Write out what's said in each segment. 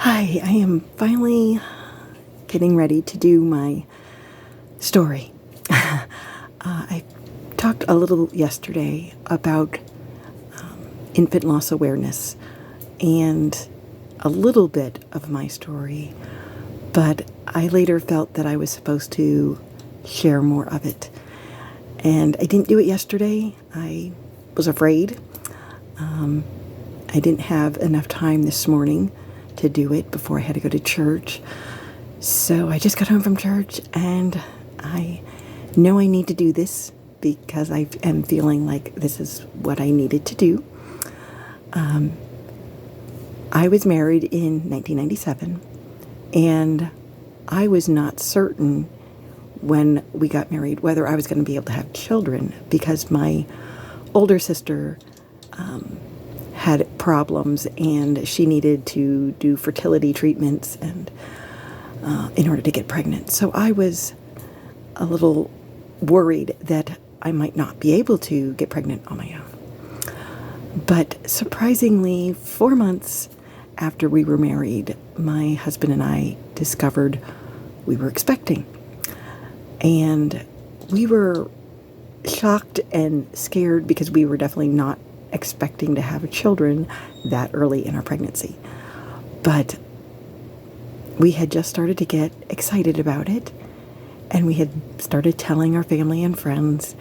Hi, I am finally getting ready to do my story. I talked a little yesterday about infant loss awareness and a little bit of my story, but I later felt that I was supposed to share more of it. And I didn't do it yesterday. I was afraid. I didn't have enough time this morning to do it before I had to go to church. So I just got home from church and I know I need to do this because I am feeling like this is what I needed to do. I was married in 1997 and I was not certain when we got married whether I was going to be able to have children because my older sister had problems and she needed to do fertility treatments and in order to get pregnant. So I was a little worried that I might not be able to get pregnant on my own. But surprisingly, 4 months after we were married, my husband and I discovered we were expecting. And we were shocked and scared because we were definitely not expecting to have children that early in our pregnancy. But we had just started to get excited about it, and we had started telling our family and friends,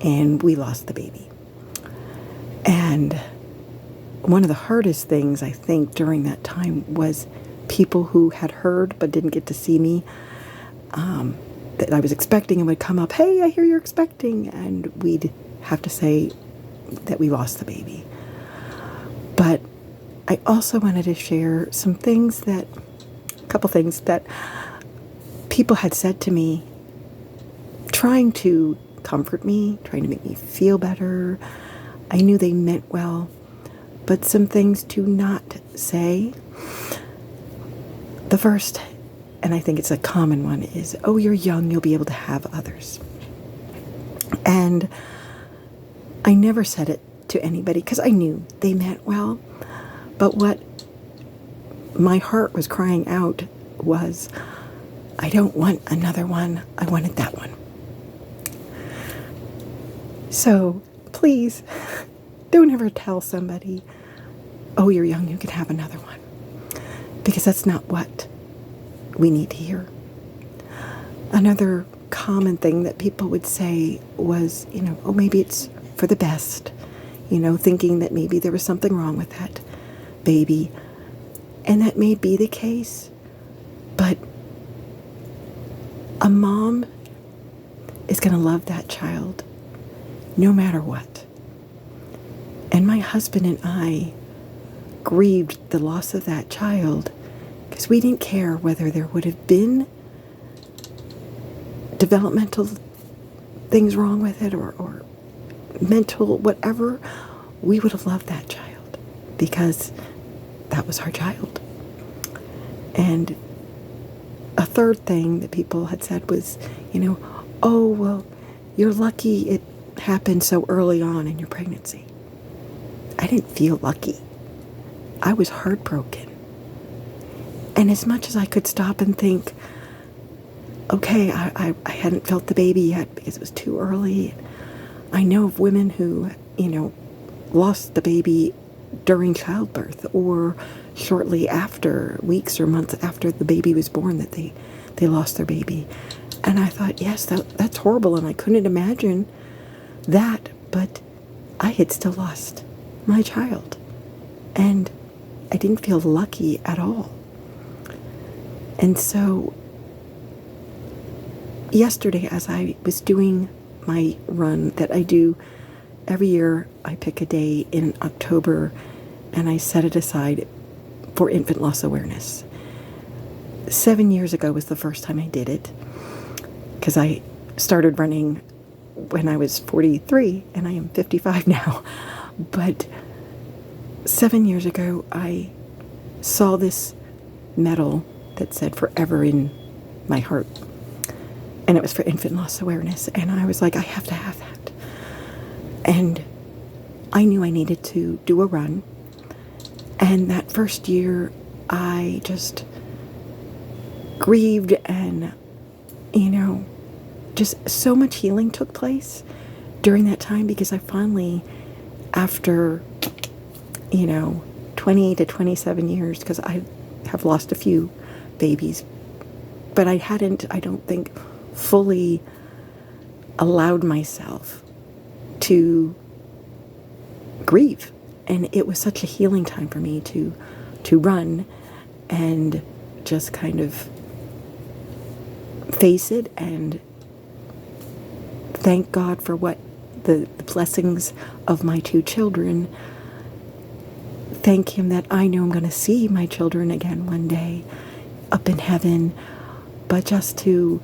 and we lost the baby. And one of the hardest things, I think, during that time was people who had heard but didn't get to see me, that I was expecting and would come up, "Hey, I hear you're expecting," and we'd have to say that we lost the baby. But I also wanted to share a couple things that people had said to me, trying to comfort me, trying to make me feel better. I knew they meant well, but some things to not say. The first, and I think it's a common one, is, "Oh, you're young, you'll be able to have others." And I never said it to anybody because I knew they meant well. But what my heart was crying out was, I don't want another one. I wanted that one. So please don't ever tell somebody, "Oh, you're young, you can have another one." Because that's not what we need to hear. Another common thing that people would say was, "Oh, maybe it's for the best," thinking that maybe there was something wrong with that baby. And that may be the case, but a mom is going to love that child no matter what. And my husband and I grieved the loss of that child because we didn't care whether there would have been developmental things wrong with it or mental, whatever. We would have loved that child because that was our child. And a third thing that people had said was, "Oh, well, you're lucky it happened so early on in your pregnancy." I didn't feel lucky. I was heartbroken. And as much as I could stop and think, okay, I hadn't felt the baby yet because it was too early. I know of women who, lost the baby during childbirth or shortly after, weeks or months after the baby was born, that they lost their baby. And I thought, yes, that's horrible, and I couldn't imagine that, but I had still lost my child, and I didn't feel lucky at all. And so yesterday, as I was doing my run that I do every year, I pick a day in October and I set it aside for infant loss awareness. 7 years ago was the first time I did it because I started running when I was 43 and I am 55 now. But 7 years ago, I saw this medal that said "Forever in my heart." And it was for infant loss awareness. And I was like, I have to have that. And I knew I needed to do a run. And that first year, I just grieved, and, you know, just so much healing took place during that time, because I finally, after, 20 to 27 years, because I have lost a few babies, but I hadn't, I don't think, fully allowed myself to grieve. And it was such a healing time for me to run and just kind of face it and thank God for what the blessings of my two children. Thank Him that I know I'm going to see my children again one day up in heaven, but just to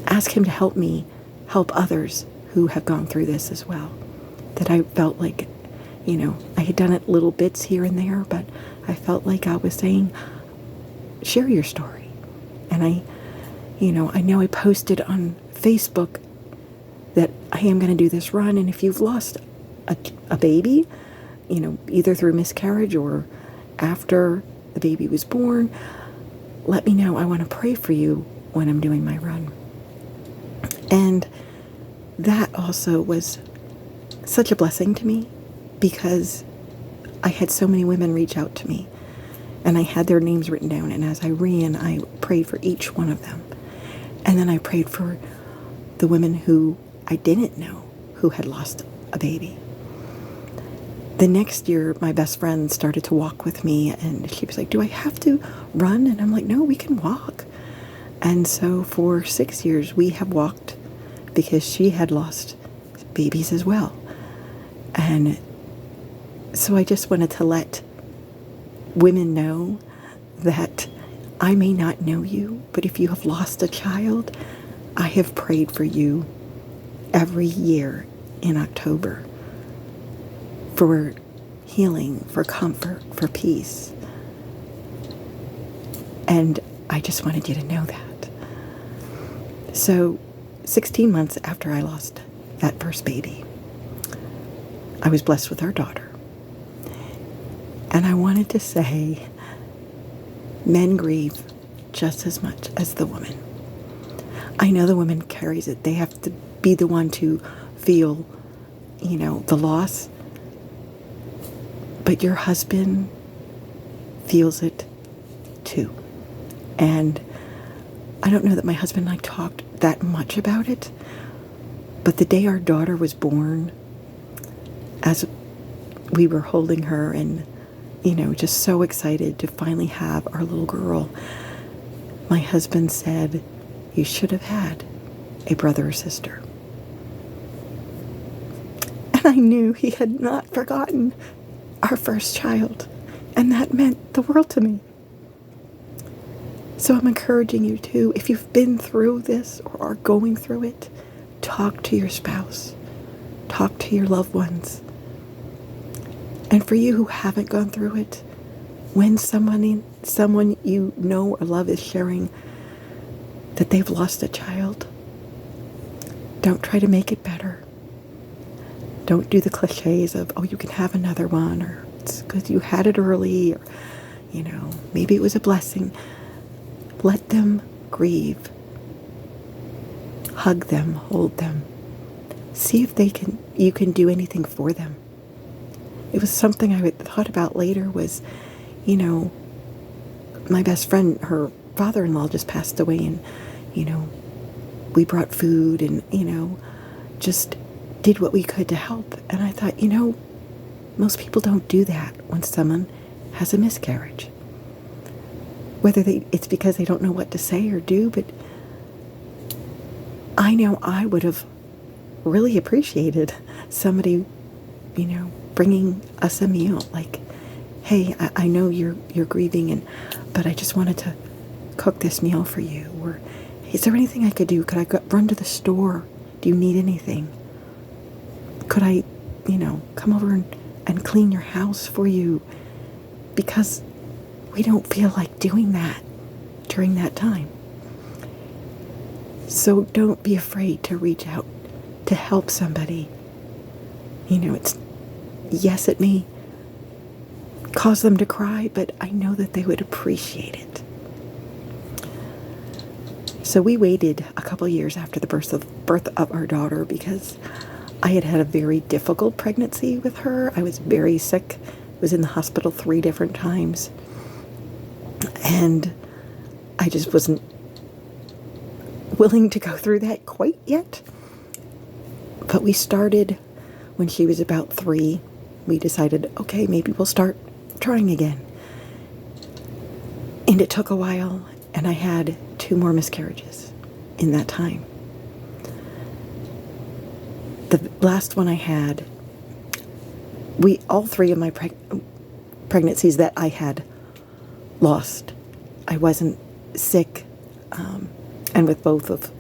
ask Him to help me help others who have gone through this as well. That I felt like, I had done it little bits here and there, but I felt like I was saying, share your story. And I know I posted on Facebook that I am going to do this run, and if you've lost a baby, either through miscarriage or after the baby was born, let me know. I want to pray for you when I'm doing my run. And that also was such a blessing to me, because I had so many women reach out to me, and I had their names written down, and as I ran, I prayed for each one of them. And then I prayed for the women who I didn't know who had lost a baby. The next year, my best friend started to walk with me, and she was like, do I have to run? And I'm like, no, we can walk. And so for 6 years, we have walked, because she had lost babies as well. And so I just wanted to let women know that I may not know you, but if you have lost a child, I have prayed for you every year in October for healing, for comfort, for peace. And I just wanted you to know that. So 16 months after I lost that first baby, I was blessed with our daughter. And I wanted to say, men grieve just as much as the woman. I know the woman carries it. They have to be the one to feel, the loss. But your husband feels it too. And I don't know that my husband and I talked that much about it, but the day our daughter was born, as we were holding her and, just so excited to finally have our little girl, my husband said, you should have had a brother or sister. And I knew he had not forgotten our first child, and that meant the world to me. So I'm encouraging you too, if you've been through this or are going through it, talk to your spouse, talk to your loved ones. And for you who haven't gone through it, when someone you know or love is sharing that they've lost a child, don't try to make it better. Don't do the cliches of, oh, you can have another one, or it's because you had it early, or, maybe it was a blessing. Let them grieve. Hug them, hold them. See if you can do anything for them. It was something I thought about later was, my best friend, her father-in-law just passed away, and, we brought food and, just did what we could to help. And I thought, most people don't do that when someone has a miscarriage. Whether it's because they don't know what to say or do, but I know I would have really appreciated somebody, bringing us a meal. Like, hey, I know you're grieving, but I just wanted to cook this meal for you. Or, is there anything I could do? Could I run to the store? Do you need anything? Could I, come over and clean your house for you? Because we don't feel like doing that during that time. So don't be afraid to reach out to help somebody. Yes, it may cause them to cry, but I know that they would appreciate it. So we waited a couple years after the birth of our daughter because I had had a very difficult pregnancy with her. I was very sick, was in the hospital 3 different times, and I just wasn't willing to go through that quite yet. But we started when she was about 3. We decided, okay, maybe we'll start trying again. And it took a while, and I had 2 more miscarriages in that time. The last one I had, all 3 of my pregnancies that I had lost. I wasn't sick, and with both of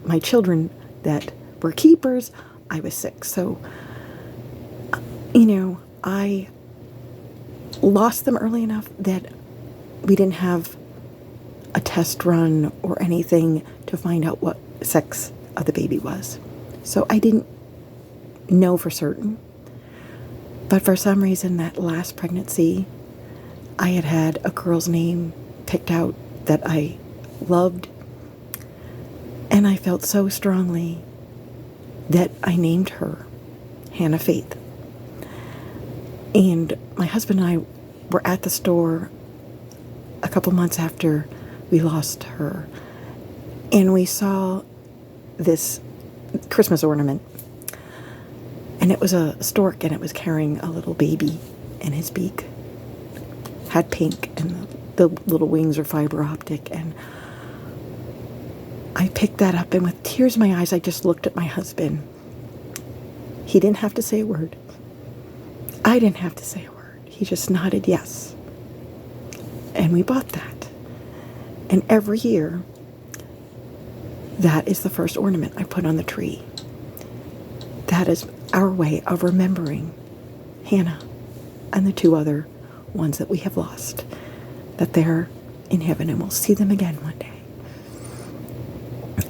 my children that were keepers, I was sick. So, I lost them early enough that we didn't have a test run or anything to find out what sex of the baby was. So I didn't know for certain. But for some reason, that last pregnancy, I had a girl's name picked out that I loved. And I felt so strongly that I named her Hannah Faith. And my husband and I were at the store a couple months after we lost her, and we saw this Christmas ornament, and it was a stork, and it was carrying a little baby in his beak. Had pink, and the little wings are fiber optic, and I picked that up, and with tears in my eyes, I just looked at my husband. He didn't have to say a word. I didn't have to say a word. He just nodded yes. And we bought that. And every year, that is the first ornament I put on the tree. That is our way of remembering Hannah and the 2 other ones that we have lost, that they're in heaven and we'll see them again one day.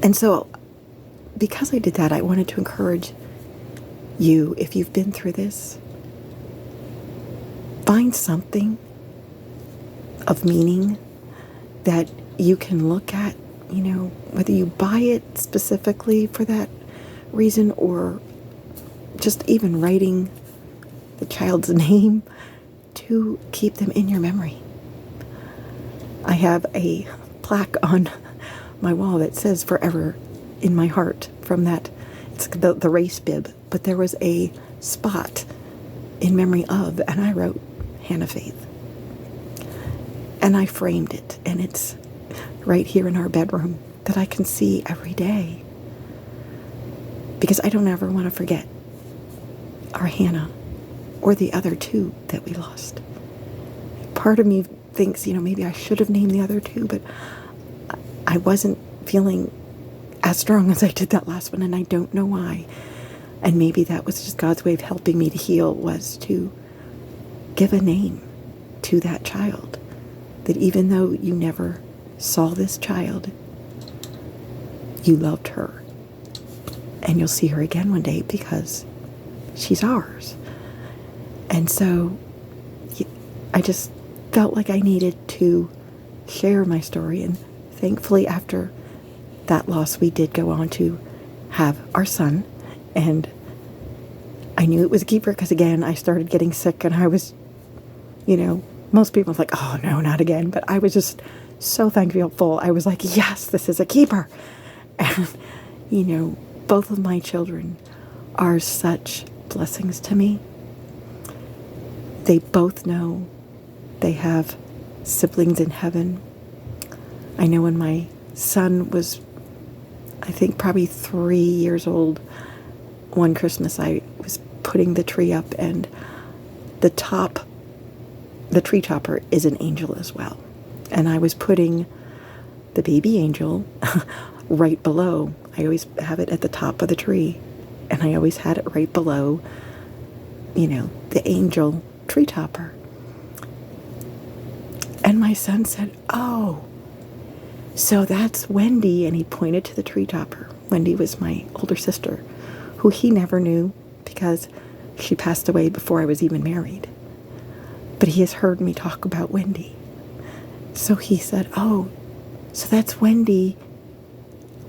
And so, because I did that, I wanted to encourage you, if you've been through this, find something of meaning that you can look at, whether you buy it specifically for that reason or just even writing the child's name to keep them in your memory. I have a plaque on my wall that says "Forever in my heart" from that. It's the race bib, but there was a spot in memory of, and I wrote Hannah Faith. And I framed it, and it's right here in our bedroom that I can see every day. Because I don't ever want to forget our Hannah or the other 2 that we lost. Part of me thinks, maybe I should have named the other 2, but I wasn't feeling as strong as I did that last one, and I don't know why. And maybe that was just God's way of helping me to heal, was to give a name to that child. That even though you never saw this child, you loved her. And you'll see her again one day because she's ours. And so I just felt like I needed to share my story. And thankfully, after that loss, we did go on to have our son. And I knew it was a keeper because, again, I started getting sick, and I was, most people are like, oh, no, not again. But I was just so thankful. I was like, yes, this is a keeper. And, both of my children are such blessings to me. They both know they have siblings in heaven. I know when my son was, I think, probably 3 years old, one Christmas I was putting the tree up, and the tree topper is an angel as well. And I was putting the baby angel right below. I always have it at the top of the tree, and I always had it right below, the angel tree topper. And my son said, oh, so that's Wendy, and he pointed to the tree topper. Wendy was my older sister, who he never knew because she passed away before I was even married. but he has heard me talk about Wendy. So he said, oh, so that's Wendy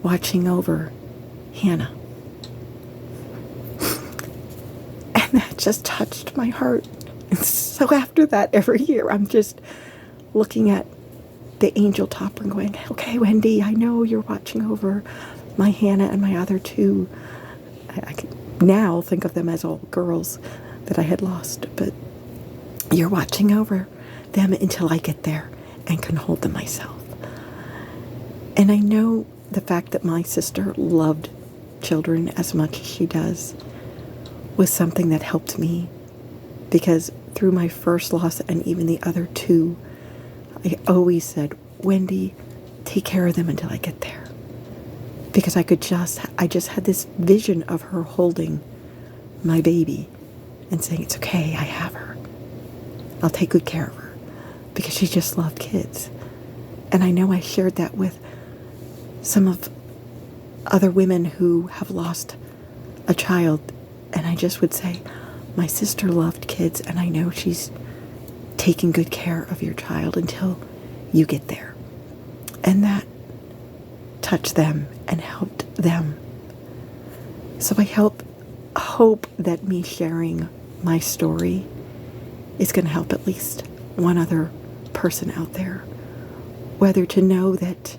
watching over Hannah. And that just touched my heart. And so after that, every year, I'm just looking at the angel topper and going, okay, Wendy, I know you're watching over my Hannah and my other two. I can now think of them as all girls that I had lost, but you're watching over them until I get there and can hold them myself. And I know the fact that my sister loved children as much as she does was something that helped me, because through my first loss and even the other two, I always said, Wendy, take care of them until I get there. Because I just had this vision of her holding my baby and saying, it's okay, I have her. I'll take good care of her. Because she just loved kids. And I know I shared that with some of other women who have lost a child. And I just would say, my sister loved kids, and I know she's taking good care of your child until you get there. And that touched them and helped them. So I hope that me sharing my story is going to help at least one other person out there, whether to know that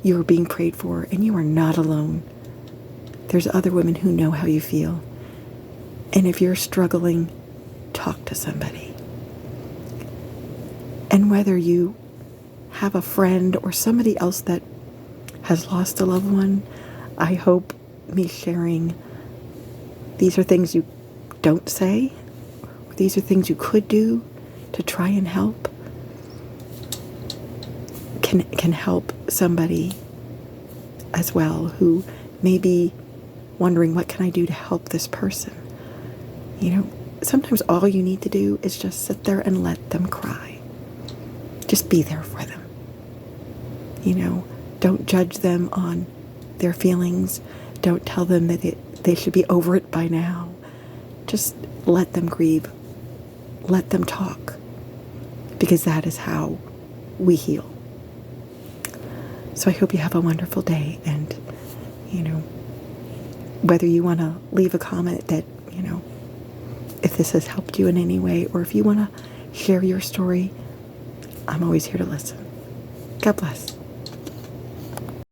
you are being prayed for and you are not alone. There's other women who know how you feel. And if you're struggling, talk to somebody. And whether you have a friend or somebody else that has lost a loved one, I hope me sharing, these are things you don't say, or these are things you could do to try and help, can help somebody as well who may be wondering, what can I do to help this person? You know, sometimes all you need to do is just sit there and let them cry. Just be there for them. You know, don't judge them on their feelings. Don't tell them that they should be over it by now. Just let them grieve. Let them talk. Because that is how we heal. So I hope you have a wonderful day. And, you know, whether you want to leave a comment that, you know, if this has helped you in any way, or if you want to share your story, I'm always here to listen. God bless.